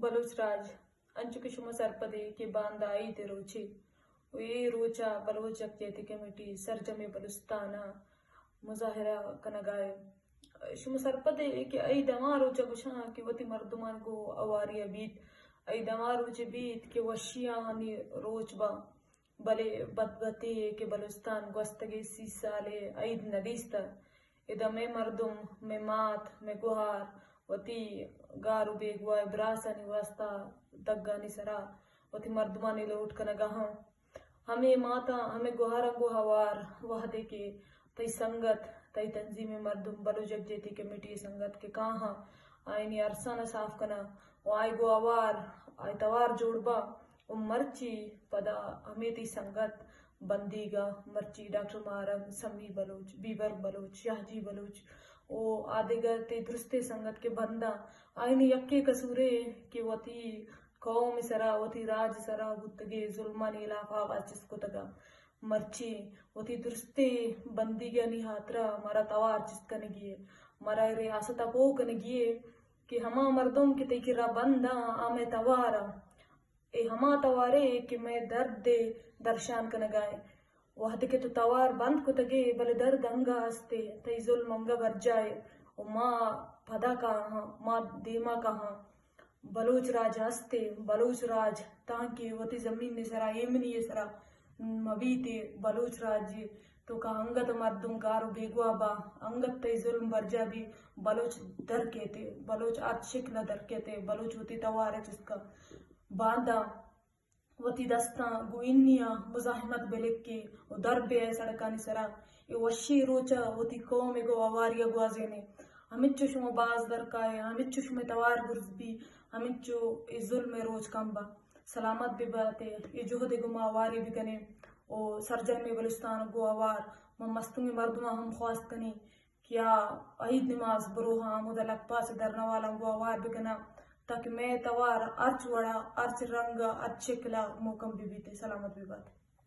بلوچ راج انچو شما سرپدے کہ باندہ آئی تے روچے و اے روچا بلوچ یکجہتی کمیٹی سرجم بلوچستانا مظاہرہ کنگائے شما سرپدے کہ ای دما روچا گشاں کہ وتی مردمان کو اواری بیت ای دما روچ بیت کہ وشیاں ہنی روچ با بلے بدبتے کہ بلوچستان گوستگے 30 سالے عید ندیستا ادا میں مردم میں مات میں گوہار وتی گارو بے گوائے براسانی واسطہ دگانی سرا وتی مردمانی لوٹ کنگا ہمیں ماتا ہمیں گوہارنگو ہوار وحدے کے تئی سنگت تئی تنظیم مردم بلوچ یکجہتی کمیٹی سنگت کے کہاں آئینی عرصانہ صاف کنا و آئی گو آوار آئی توار جوڑ با و مرچی پدا ہمیں تی سنگت بندیگا مرچی ڈاکٹر مارنگ سمی بلوچ بیبر بلوچ شاہجی بلوچ او آدھگر تے درستے سنگت کے بندہ آئینی یکے قصورے کہ وتی قوم سرا وتی راج سرا گتگے ظلمانی علاقہ آواز چس کو تگا مرچی وتی درستے بندیگا نی ہاترا مرا توار چس کنگیے مرا ریاستہ پو کنگیے کہ ہما مردم کے تیکی را بندہ آمے توارا اے ہما توارے کہ میں درد دے درشان کنگائے وحد کے تو توار بند کو تگے بلے درد انگا ہستے تئی ظلم انگا بر جائے و ماں پدا کہاں ماں دیما کہاں بلوچ راج ہستے بلوچ راج تاکہ وتی زمین نے سرا ایمنی سرا مبیتے بلوچ راج تو کا انگت مردم کارو بے گوا با انگت تئی ظلم برجا بھی بلوچ در کہتے بلوچ آت شکل در کہتے بلوچ وتی توار جس کا باندھا وتی دستاں گوئنیاں مزاحمت بلک کے و در بے سڑکانی سرا یہ وشی روچا وتی قوم گو آواریہ گوازینے ہمچو شما باز درکائے ہمچو شما توار گرز بھی ہمچو ای ظلم روچ کمبا سلامت بھی باتے یہ جہد گما آواری بھی کنے او سرجم بلوچستان گو آوار مستنگ مردمہ ہم خواست کنی کیا عید نماز بروہاں مدہ لگ پاس درنوالا گو آوار بھی کنا تاکہ میں توار ارچ وڑا ارچ رنگا ارچ شکلا موکم بھی بیتے سلامت بھی باتے